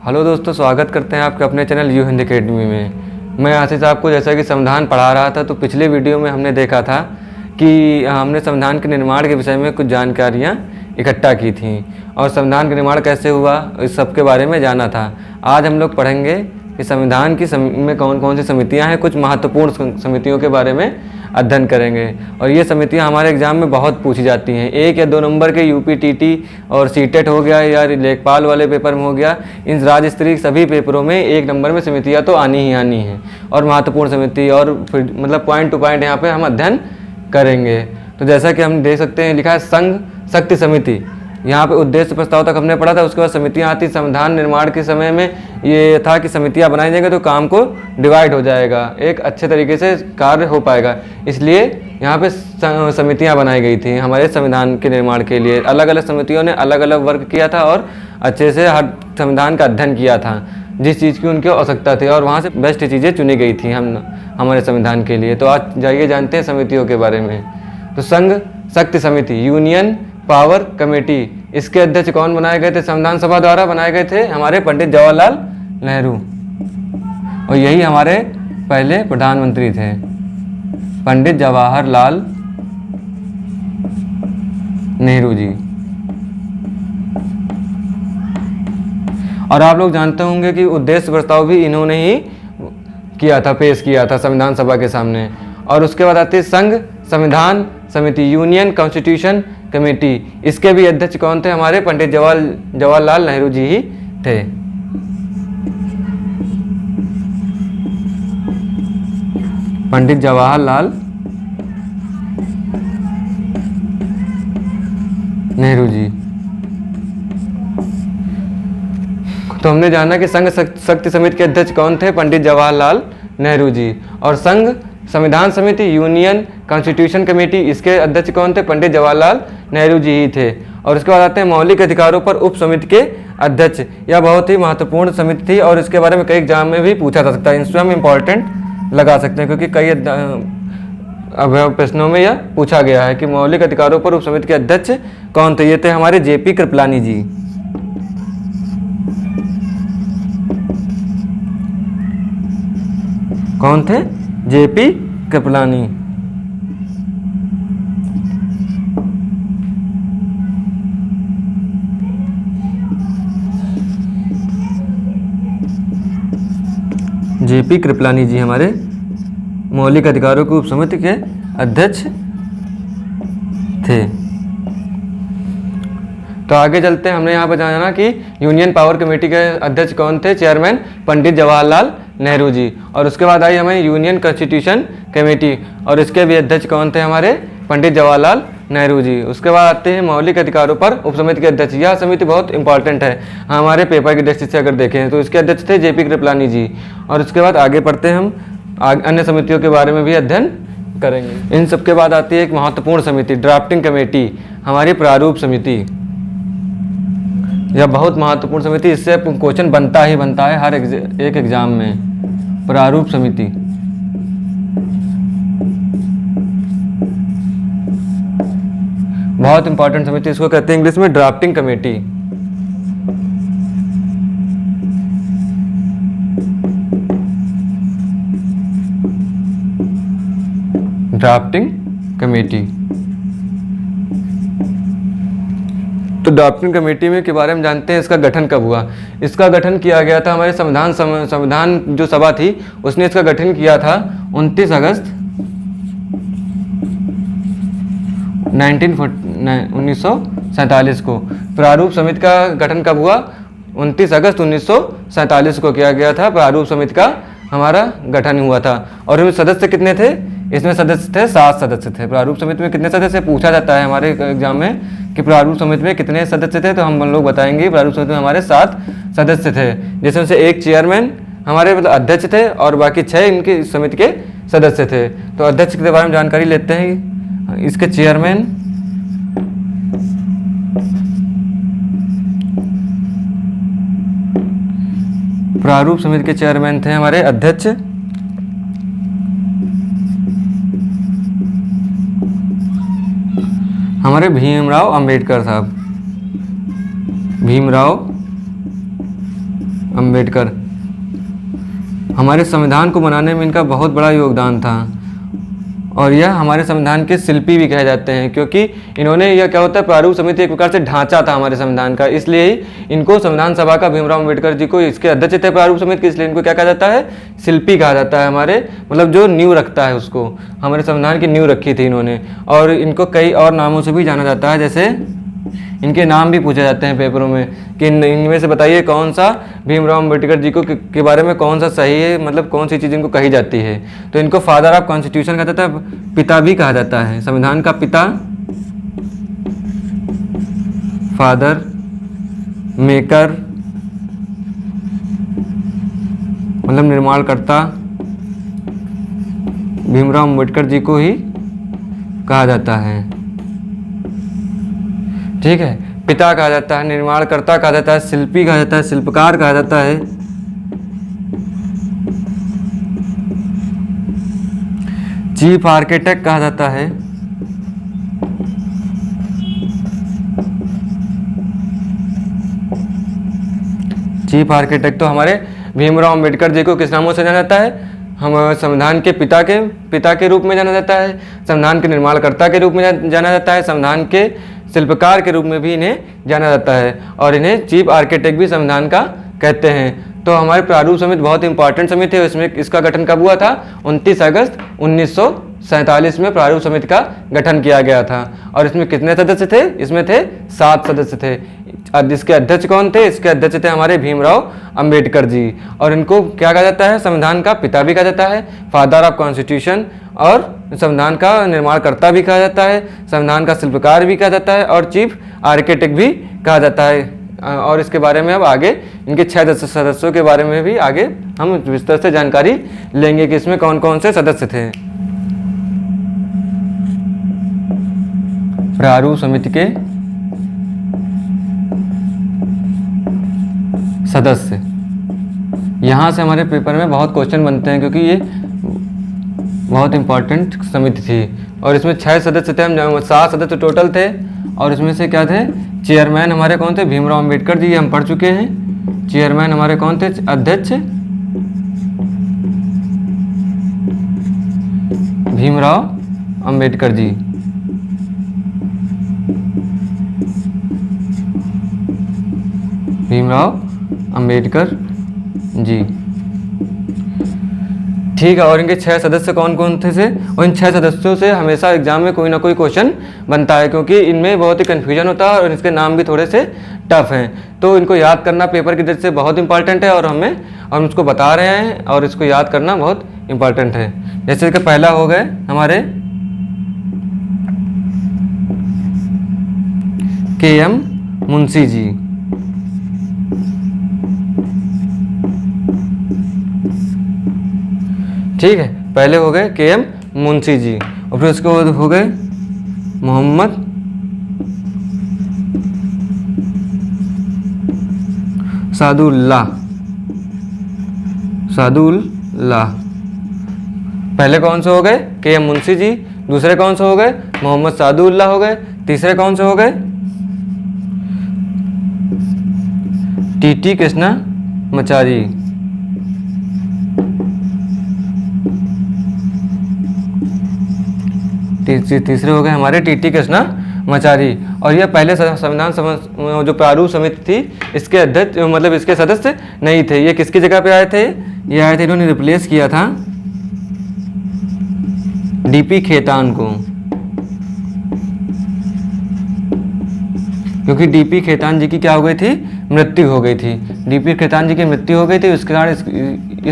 Hello दोस्तों, स्वागत करते हैं आपके अपने चैनल यू हिंदी अकेडमी में। मैं आशीष आपको जैसा कि संविधान पढ़ा रहा था, तो पिछले वीडियो में हमने देखा था कि हमने संविधान के निर्माण के विषय में कुछ जानकारियाँ इकट्ठा की थी और संविधान का निर्माण कैसे हुआ इस सब के बारे में जाना था। आज हम लोग पढ़ेंगे कि संविधान की में कौन कौन सी समितियाँ हैं, कुछ महत्वपूर्ण समितियों के बारे में अध्ययन करेंगे। और ये समितियाँ हमारे एग्जाम में बहुत पूछी जाती हैं। 1 या 2 नंबर के यूपीटीटी और सीटेट हो गया या लेखपाल वाले पेपर में हो गया, इन राज्य स्तरीय सभी पेपरों में 1 नंबर में समितियाँ तो आनी ही आनी हैं। और महत्वपूर्ण समिति और फिर मतलब पॉइंट टू पॉइंट यहाँ पे हम अध्ययन करेंगे। तो जैसा कि हम देख सकते हैं, लिखा है संघ शक्ति समिति। यहाँ पे उद्देश्य प्रस्ताव तक हमने पढ़ा था। उसके बाद समितियाँ आती। संविधान निर्माण के समय में ये था कि समितियाँ बनाई जाएंगी तो काम को डिवाइड हो जाएगा, एक अच्छे तरीके से कार्य हो पाएगा। इसलिए यहाँ पे समितियाँ बनाई गई थी हमारे संविधान के निर्माण के लिए। अलग अलग समितियों ने अलग अलग वर्क किया था और अच्छे से हर संविधान का अध्ययन किया था, जिस चीज़ की उनकी आवश्यकता थी, और वहाँ से बेस्ट चीज़ें चुनी गई थी हमारे संविधान के लिए। तो आज जाइए जानते हैं समितियों के बारे में। तो संघ शक्ति समिति, यूनियन पावर कमेटी, इसके अध्यक्ष कौन बनाए गए थे? संविधान सभा द्वारा बनाए गए थे हमारे पंडित जवाहरलाल नेहरू, और यही हमारे पहले प्रधानमंत्री थे, पंडित जवाहरलाल नेहरू जी। और आप लोग जानते होंगे कि उद्देश्य प्रस्ताव भी इन्होंने ही किया था, पेश किया था संविधान सभा के सामने। और उसके बाद आती है संघ संविधान समिति, यूनियन कॉन्स्टिट्यूशन कमेटी। इसके भी अध्यक्ष कौन थे? हमारे पंडित जवाहरलाल नेहरू जी ही थे। पंडित जवाहरलाल नेहरू जी। तो हमने जाना कि संघ शक्ति समिति के अध्यक्ष कौन थे? पंडित जवाहरलाल नेहरू जी। और संघ संविधान समिति, यूनियन कॉन्स्टिट्यूशन कमेटी, इसके अध्यक्ष कौन थे? पंडित जवाहरलाल नेहरू जी ही थे। और उसके बाद आते हैं मौलिक अधिकारों पर उप समिति के अध्यक्ष। यह बहुत ही महत्वपूर्ण समिति थी और इसके बारे में कई एग्जाम में भी पूछा जा सकता है। इसमें हम इम्पॉर्टेंट लगा सकते हैं क्योंकि कई प्रश्नों में यह पूछा गया है कि मौलिक अधिकारों पर उप समिति के अध्यक्ष कौन थे। ये थे हमारे जेपी कृपलानी जी। कौन थे? जेपी कृपलानी। जेपी कृपलानी जी हमारे मौलिक अधिकारों की उपसमिति के अध्यक्ष थे। तो आगे चलते हैं। हमने यहाँ पर जाना कि यूनियन पावर कमेटी के अध्यक्ष कौन थे? चेयरमैन पंडित जवाहरलाल नेहरू जी। और उसके बाद आई हमें यूनियन कॉन्स्टिट्यूशन कमेटी, और इसके भी अध्यक्ष कौन थे? हमारे पंडित जवाहरलाल नेहरू जी। उसके बाद आते हैं मौलिक अधिकारों पर उपसमिति के अध्यक्ष। यह समिति बहुत इंपॉर्टेंट है हमारे पेपर की दृष्टि से अगर देखें तो। इसके अध्यक्ष थे जेपी कृपलानी जी। और उसके बाद आगे पढ़ते हैं हम, अन्य समितियों के बारे में भी अध्ययन करेंगे। इन सब के बाद आती है एक महत्वपूर्ण समिति, ड्राफ्टिंग कमेटी, हमारी प्रारूप समिति। यह बहुत महत्वपूर्ण समिति, इससे क्वेश्चन बनता ही बनता है हर एक एग्जाम में। प्रारूप समिति, बहुत इंपॉर्टेंट समिति, इसको कहते हैं इंग्लिश में ड्राफ्टिंग कमेटी। Drafting committee. तो ड्राफ्टिंग कमेटी में के बारे में जानते हैं। इसका गठन कब हुआ? इसका गठन किया गया था हमारे संविधान जो सभा थी उसने इसका गठन किया था 29 अगस्त 1947 को। प्रारूप समिति का गठन कब हुआ? 29 अगस्त 1947 को किया गया था। प्रारूप समिति का हमारा गठन हुआ था। और इसमें सदस्य कितने थे? इसमें सदस्य थे 7 सदस्य थे। प्रारूप समिति में कितने सदस्य? पूछा जाता है हमारे एग्जाम में कि प्रारूप समिति में कितने सदस्य थे, तो हम लोग बताएंगे प्रारूप समिति में हमारे 7 सदस्य थे, जिसमें से एक चेयरमैन हमारे मतलब अध्यक्ष थे और बाकी 6 इनके समिति के सदस्य थे। तो अध्यक्ष के बारे में जानकारी लेते हैं। इसके चेयरमैन प्रारूप समिति के चेयरमैन थे हमारे अध्यक्ष हमारे भीमराव अंबेडकर साहब, भीमराव अंबेडकर। हमारे संविधान को बनाने में इनका बहुत बड़ा योगदान था और यह हमारे संविधान के शिल्पी भी कहे जाते हैं, क्योंकि इन्होंने, यह क्या होता है, प्रारूप समिति एक प्रकार से ढांचा था हमारे संविधान का, इसलिए ही इनको संविधान सभा का भीमराव अंबेडकर जी को इसके अध्यक्ष थे प्रारूप समिति के, इसलिए इनको क्या कहा जाता है, शिल्पी कहा जाता है। हमारे मतलब जो नींव रखता है उसको, हमारे संविधान की नींव रखी थी इन्होंने। और इनको कई और नामों से भी जाना जाता है, जैसे इनके नाम भी पूछे जाते हैं पेपरों में कि इनमें से बताइए कौन सा भीमराव अंबेडकर जी को के बारे में कौन सा सही है, मतलब कौन सी चीज़ इनको कही जाती है। तो इनको फादर ऑफ कॉन्स्टिट्यूशन कहा जाता है, पिता भी कहा जाता है, संविधान का पिता, फादर, मेकर मतलब निर्माणकर्ता, भीमराव अंबेडकर जी को ही कहा जाता है। ठीक है, पिता कहा जाता है, निर्माणकर्ता कहा जाता है, शिल्पी कहा जाता है, शिल्पकार कहा जाता है, चीफ आर्किटेक्ट कहा जाता है, चीफ आर्किटेक्ट। तो हमारे भीमराव अंबेडकर जी को किस नामों से जाना जाता है, हम संविधान के पिता के रूप में जाना जाता है, संविधान के निर्माणकर्ता के रूप में जाना जाता है, संविधान के शिल्पकार के रूप में भी इन्हें जाना जाता है, और इन्हें चीफ आर्किटेक्ट भी संविधान का कहते हैं। तो हमारे प्रारूप समिति बहुत इंपॉर्टेंट समिति है। इसमें इसका गठन कब हुआ था, 29 अगस्त 1947 में प्रारूप समिति का गठन किया गया था। और इसमें कितने सदस्य थे, इसमें थे 7 सदस्य थे। जिसके अध्यक्ष कौन थे, इसके अध्यक्ष थे हमारे भीमराव अंबेडकर जी। और इनको क्या कहा जाता है, संविधान का पिता भी कहा जाता है, फादर ऑफ कॉन्स्टिट्यूशन, और संविधान का निर्माणकर्ता भी कहा जाता है, संविधान का शिल्पकार भी कहा जाता है, और चीफ आर्किटेक्ट भी कहा जाता है। और इसके बारे में अब आगे इनके 6 सदस्यों के बारे में भी आगे हम विस्तार से जानकारी लेंगे कि इसमें कौन कौन से सदस्य थे। प्रारूप समिति के सदस्य, यहाँ से हमारे पेपर में बहुत क्वेश्चन बनते हैं, क्योंकि ये बहुत इंपॉर्टेंट समिति थी। और इसमें 6 सदस्य थे, हम 7 सदस्य टोटल थे। और इसमें से क्या थे, चेयरमैन हमारे कौन थे, भीमराव अंबेडकर जी, ये हम पढ़ चुके हैं। चेयरमैन हमारे कौन थे, अध्यक्ष भीमराव अंबेडकर जी। भीमराव अंबेडकर जी, ठीक है। और इनके 6 सदस्य कौन कौन थे से, और इन 6 सदस्यों से हमेशा एग्जाम में कोई ना कोई क्वेश्चन बनता है, क्योंकि इनमें बहुत ही कन्फ्यूजन होता है और इसके नाम भी थोड़े से टफ हैं। तो इनको याद करना पेपर की दृष्टि से बहुत इंपॉर्टेंट है, और हम इसको बता रहे हैं, और इसको याद करना बहुत इंपॉर्टेंट है। जैसे कि पहला हो गए हमारे के.एम. मुंशी जी। ठीक है, पहले हो गए के.एम. मुंशी जी, और फिर उसके बाद हो गए मोहम्मद सादुल्लाह। पहले कौन से हो गए, के.एम. मुंशी जी। दूसरे कौन से हो गए, मोहम्मद सादुल्लाह हो गए। तीसरे कौन से हो गए, टी.टी. कृष्णामाचारी। तीसरे हो गए हमारे टी.टी. कृष्णामाचारी। और यह पहले संविधान जो प्रारूप समिति थी, इसके अध्यक्ष मतलब इसके सदस्य नहीं थे। ये किसकी जगह पे आए थे, ये आए थे, इन्होंने रिप्लेस किया था डी.पी. खेतान को, क्योंकि डी.पी. खेतान जी की क्या हो गई थी, मृत्यु हो गई थी। डी.पी. खेतान जी की मृत्यु हो गई थी। इस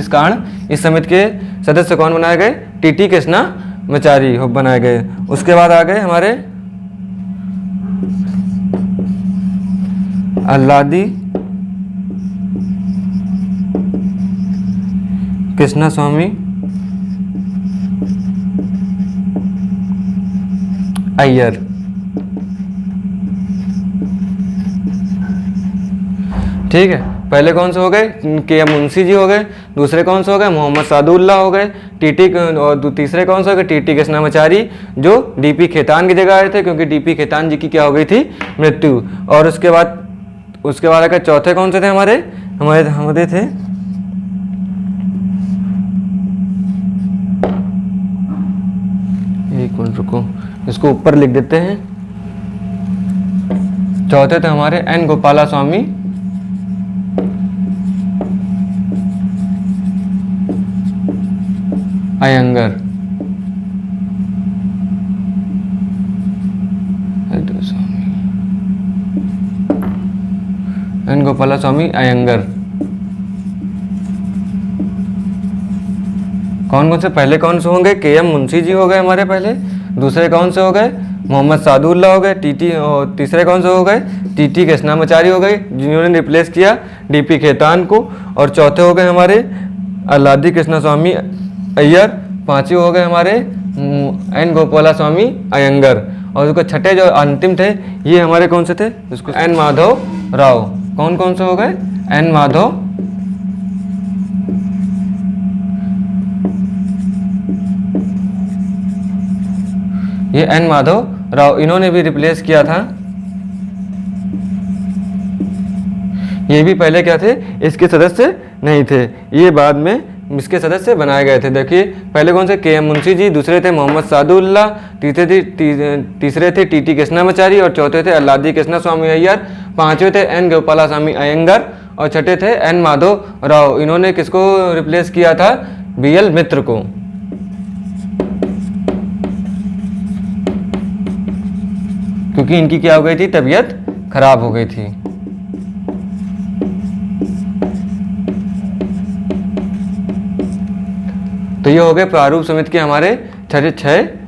कारण इस समिति के सदस्य कौन बनाए गए, टी.टी. कृष्णामाचारी बनाए गए। उसके बाद आ गए हमारे अल्लादी कृष्णस्वामी अय्यर। ठीक है, पहले कौन से हो गए, के.एम. मुंशी जी हो गए। दूसरे कौन से हो गए, मोहम्मद सादुल्लाह हो गए। और तीसरे कौन से हो गए, टी.टी. कृष्णामाचारी, जो डी.पी. खेतान की जगह आए थे, क्योंकि डी.पी. खेतान जी की क्या हो गई थी, मृत्यु। और उसके बाद अगर चौथे कौन से थे हमारे, हमारे थे एक मिनट रुको, इसको ऊपर लिख देते हैं। चौथे थे हमारे एन गोपाला स्वामी अयंगर। एन गोपाला स्वामी अयंगर। कौन कौन से पहले कौन से होंगे? के एम मुंशी जी हो गए हमारे पहले। दूसरे कौन से हो गए? मोहम्मद सादुल्ला हो गए। टीटी। और तीसरे कौन से हो गए? टीटी कृष्णामाचारी हो गए, जिन्होंने रिप्लेस किया डीपी खेतान को। और चौथे हो गए हमारे अल्लादी कृष्ण स्वामी अय्यर। पांचवे हो गए हमारे एन गोपाला स्वामी अयंगर। और उसको छठे जो अंतिम थे ये हमारे कौन से थे? उसको एन माधव राव। कौन कौन से हो गए? एन माधव ये एन माधव राव, इन्होंने भी रिप्लेस किया था। ये भी पहले क्या थे? इसके सदस्य नहीं थे, ये बाद में इसके सदस्य बनाए गए थे। देखिए पहले कौन से? के एम मुंशी जी। दूसरे थे मोहम्मद सादुल्ला। तीसरे थे टीटी कृष्णामाचारी। और चौथे थे अल्लादी कृष्ण स्वामी अय्यर। पांचवे थे एन गोपाला स्वामी अयंगर। और छठे थे एन माधव राव। इन्होंने किसको रिप्लेस किया था? बीएल मित्र को। क्योंकि इनकी क्या हो गई थी? तबीयत खराब हो गई थी। तो ये हो गए प्रारूप समिति के हमारे छह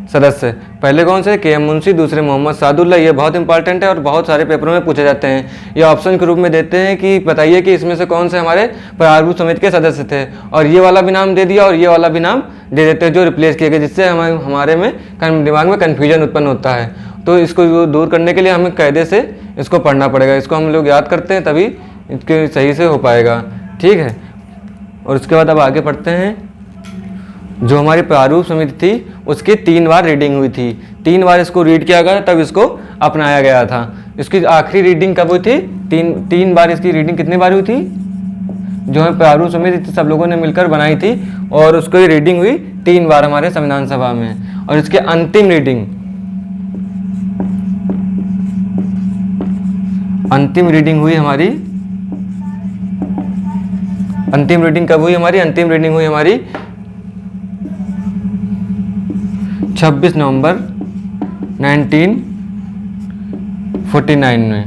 सदस्य। पहले कौन से? के एम मुंशी। दूसरे मोहम्मद सादुल्ला। ये बहुत इंपॉर्टेंट है और बहुत सारे पेपरों में पूछे जाते हैं। ये ऑप्शन के रूप में देते हैं कि बताइए कि इसमें से कौन से हमारे प्रारूप समिति के सदस्य थे। और ये वाला भी नाम दे दिया और ये वाला भी नाम दे देते हैं जो रिप्लेस किए गए, जिससे हमारे में दिमाग में कन्फ्यूजन उत्पन्न होता है। तो इसको दूर करने के लिए हमें कायदे से इसको पढ़ना पड़ेगा। इसको हम लोग याद करते हैं तभी इसके सही से हो पाएगा। ठीक है। और उसके बाद अब आगे पढ़ते हैं। जो हमारी प्रारूप समिति थी उसकी 3 बार रीडिंग हुई थी। 3 बार इसको रीड किया गया तब इसको अपनाया गया था। इसकी आखिरी रीडिंग कब हुई थी? तीन बार इसकी रीडिंग कितनी बार हुई थी? जो है प्रारूप समिति सब लोगों ने मिलकर बनाई थी और उसकी रीडिंग हुई 3 बार हमारे संविधान सभा में। और इसकी अंतिम रीडिंग हुई हमारी। अंतिम रीडिंग कब हुई हमारी? अंतिम रीडिंग हुई हमारी 26 नवंबर 1949 में।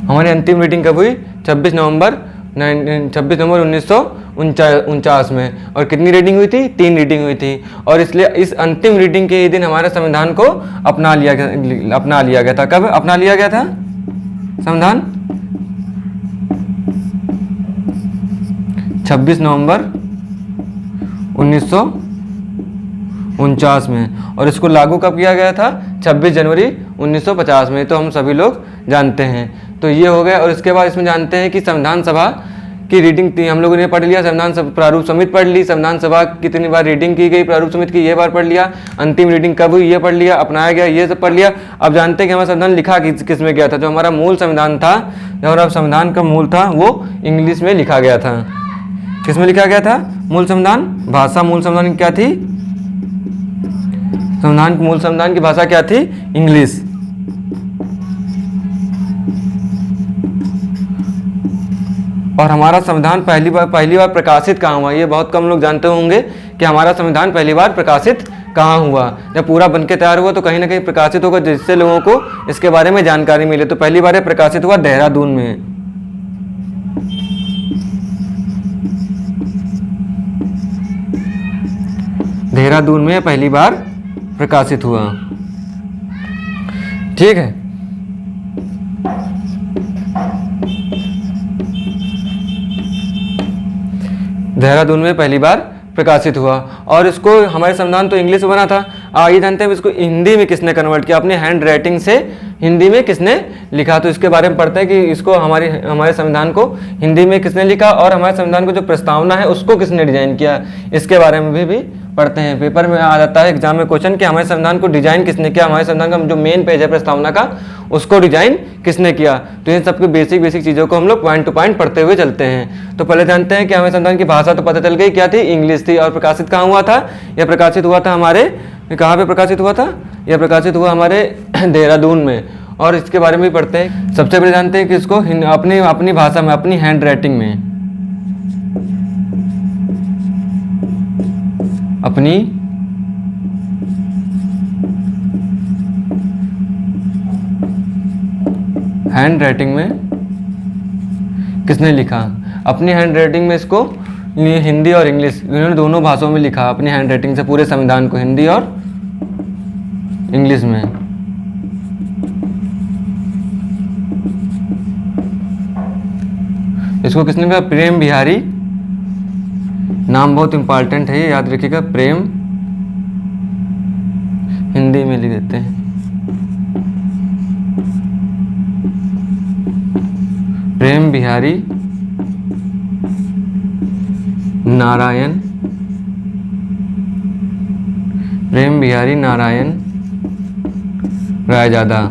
हमारी अंतिम रीडिंग कब हुई? 26 नवंबर 1949 में। और कितनी रीडिंग हुई थी? 3 रीडिंग हुई थी। और इसलिए इस अंतिम रीडिंग के ही दिन हमारे संविधान को अपना लिया गया था। कब अपना लिया गया था संविधान? 26 नवंबर 1949 में। और इसको लागू कब किया गया था? 26 जनवरी 1950 में। तो हम सभी लोग जानते हैं। तो ये हो गया। और इसके बाद इसमें जानते हैं कि संविधान सभा की रीडिंग हम लोगों ने पढ़ लिया। संविधान सभा प्रारूप समिति पढ़ ली। संविधान सभा कितनी बार रीडिंग की गई प्रारूप समिति की, ये बार पढ़ लिया। अंतिम रीडिंग कब हुई ये पढ़ लिया। अपनाया गया ये सब पढ़ लिया। अब जानते हैं कि हमारा संविधान लिखा किस में गया था। जो हमारा मूल संविधान था, जो हमारा संविधान का मूल था वो इंग्लिश में लिखा गया था। किस में लिखा गया था? मूल संविधान भाषा। मूल संविधान क्या थी? मूल संविधान की भाषा क्या थी? इंग्लिश। और हमारा संविधान पहली बार प्रकाशित कहाँ हुआ? ये बहुत कम लोग जानते होंगे कि हमारा संविधान पहली बार प्रकाशित कहाँ हुआ। जब पूरा बनके तैयार हुआ तो कहीं ना कहीं प्रकाशित होगा, जिससे लोगों को इसके बारे में जानकारी मिले। तो पहली बार प्रकाशित हुआ देहरादून में। देहरादून में पहली बार प्रकाशित हुआ। ठीक है। देहरादून में पहली बार प्रकाशित हुआ। और इसको हमारे संविधान तो इंग्लिश में बना था। आइए जानते हैं इसको हिंदी में किसने कन्वर्ट किया, अपने हैंड राइटिंग से हिंदी में किसने लिखा। तो इसके बारे में पढ़ते हैं कि इसको हमारे संविधान को हिंदी में किसने लिखा और हमारे संविधान को जो प्रस्तावना है उसको किसने डिजाइन किया। इसके बारे में भी पढ़ते हैं। पेपर में आ जाता है एग्जाम में क्वेश्चन कि हमारे संविधान को डिजाइन किसने किया, हमारे संविधान का जो मेन पेज है प्रस्तावना का उसको डिजाइन किसने किया। तो इन सबकी बेसिक चीज़ों को हम लोग पॉइंट टू पॉइंट पढ़ते हुए चलते हैं। तो पहले जानते हैं कि हमारे संविधान की भाषा तो पता चल गई क्या थी, इंग्लिश थी। और प्रकाशित कहाँ हुआ था, यह प्रकाशित हुआ था हमारे, कहाँ पे प्रकाशित हुआ था, यह प्रकाशित हुआ हमारे देहरादून में। और इसके बारे में भी पढ़ते हैं। सबसे पहले जानते हैं कि इसको अपनी भाषा में, अपनी हैंड राइटिंग में, अपनी हैंड राइटिंग में किसने लिखा। अपनी हैंड राइटिंग में इसको हिंदी और इंग्लिश, इन्होंने दोनों भाषाओं में लिखा अपनी हैंड राइटिंग से पूरे संविधान को, हिंदी और इंग्लिश में। इसको किसने लिखा, प्रेम बिहारी, नाम बहुत इंपॉर्टेंट है ये, याद रखिएगा, प्रेम, हिंदी में लिख देते हैं, प्रेम बिहारी नारायण, प्रेम बिहारी नारायण रायजादा।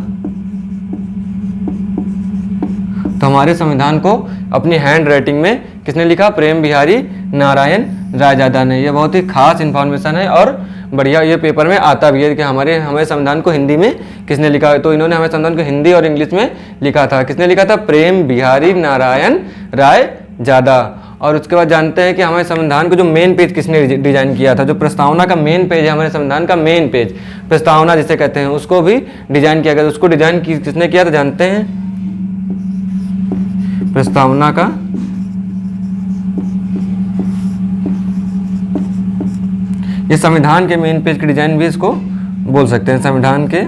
तो हमारे संविधान को अपनी हैंड राइटिंग में किसने लिखा, प्रेम बिहारी नारायण रायजादा ने। यह बहुत ही खास इन्फॉर्मेशन है और बढ़िया, ये पेपर में आता भी है कि हमारे संविधान को हिंदी में किसने लिखा। तो इन्होंने हमारे संविधान को हिंदी और इंग्लिश में लिखा था। किसने लिखा था, प्रेम बिहारी नारायण रायजादा। और उसके बाद जानते हैं कि हमारे संविधान को जो मेन पेज किसने डिजाइन किया था, जो प्रस्तावना का मेन पेज है हमारे संविधान का मेन पेज, प्रस्तावना जिसे कहते हैं, उसको भी डिजाइन किया गया। उसको डिजाइन किसने किया था जानते हैं, प्रस्तावना का ये संविधान के मेन पेज के डिजाइन भी इसको बोल सकते हैं। संविधान के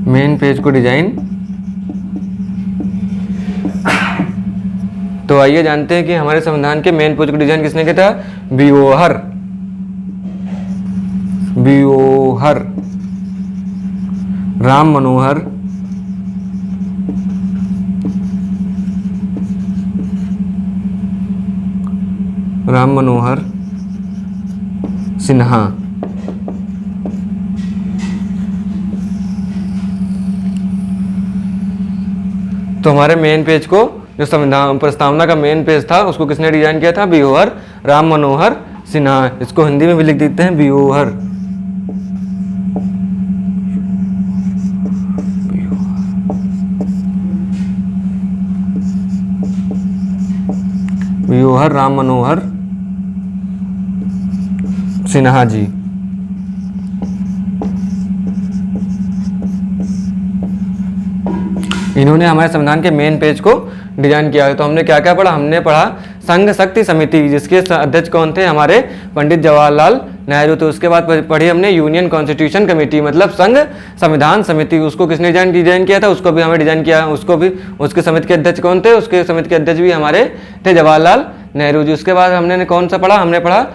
मेन पेज को डिजाइन। तो आइए जानते हैं कि हमारे संविधान के मेन पेज को डिजाइन किसने किया था, बीओहर राम मनोहर सिन्हा। तो हमारे मेन पेज को, जो संविधान प्रस्तावना का मेन पेज था, उसको किसने डिजाइन किया था, बीओहर राम मनोहर सिन्हा। इसको हिंदी में भी लिख देते हैं, बीओहर राम मनोहर सिन्हा जी। इन्होंने हमारे संविधान के मेन पेज को डिजाइन किया है। तो हमने क्या क्या पढ़ा, हमने पढ़ा संघ शक्ति समिति, जिसके अध्यक्ष कौन थे, हमारे पंडित जवाहरलाल नेहरू। तो उसके बाद पढ़ी हमने यूनियन कॉन्स्टिट्यूशन कमेटी, मतलब संघ संविधान समिति, उसको किसने डिजाइन किया था, उसको भी हमें डिजाइन किया, उसको भी, उसके समिति के अध्यक्ष कौन थे, उसके समिति के अध्यक्ष भी हमारे थे जवाहरलाल नेहरू जी। उसके बाद हमने कौन सा पढ़ा, हमने पढ़ा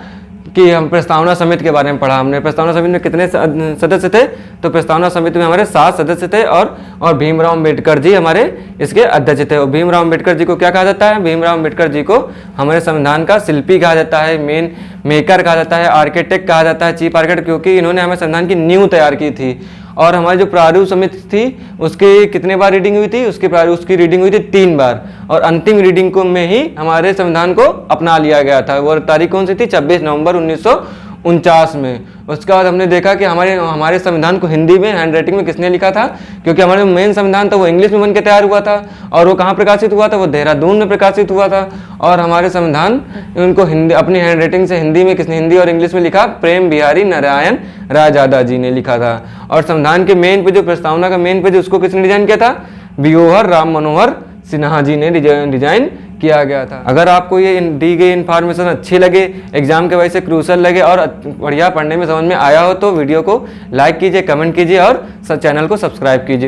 कि हम प्रस्तावना समिति के बारे में पढ़ा। हमने प्रस्तावना समिति में कितने सदस्य थे, तो प्रस्तावना समिति में हमारे 7 सदस्य थे और भीमराव अम्बेडकर जी हमारे इसके अध्यक्ष थे। और भीमराव अम्बेडकर जी को क्या कहा जाता है, भीमराव अम्बेडकर जी को हमारे संविधान का शिल्पी कहा जाता है, मेन मेकर कहा जाता है, आर्किटेक्ट कहा जाता है, चीफ आर्किटेक्ट, क्योंकि इन्होंने हमारे संविधान की नींव तैयार की थी। और हमारी जो प्रारूप समिति थी उसकी कितने बार रीडिंग हुई थी, उसकी रीडिंग हुई थी 3 बार। और अंतिम रीडिंग को में ही हमारे संविधान को अपना लिया गया था। वो तारीख कौन सी थी, 26 नवंबर 1949 में। उसके बाद हमने देखा कि हमारे संविधान को हिंदी में हैंड राइटिंग में किसने लिखा था, क्योंकि हमारे मेन संविधान था वो इंग्लिश में बनकर तैयार हुआ था। और वो कहाँ प्रकाशित हुआ था, वो देहरादून में प्रकाशित हुआ था। और हमारे संविधान उनको हिंदी, अपनी हैंड राइटिंग से हिंदी में किसने, हिंदी और इंग्लिश में लिखा, प्रेम बिहारी नारायण रायजादा जी ने लिखा था। और संविधान के मेन पेज, जो प्रस्तावना का मेन पेज, उसको किसने डिजाइन किया था, बीओहर राम मनोहर सिन्हा जी ने डिजाइन किया गया था। अगर आपको ये दी गई इन्फॉर्मेशन अच्छी लगे, एग्जाम के वजह से क्रूशल लगे और बढ़िया पढ़ने में समझ में आया हो, तो वीडियो को लाइक कीजिए, कमेंट कीजिए और चैनल को सब्सक्राइब कीजिए।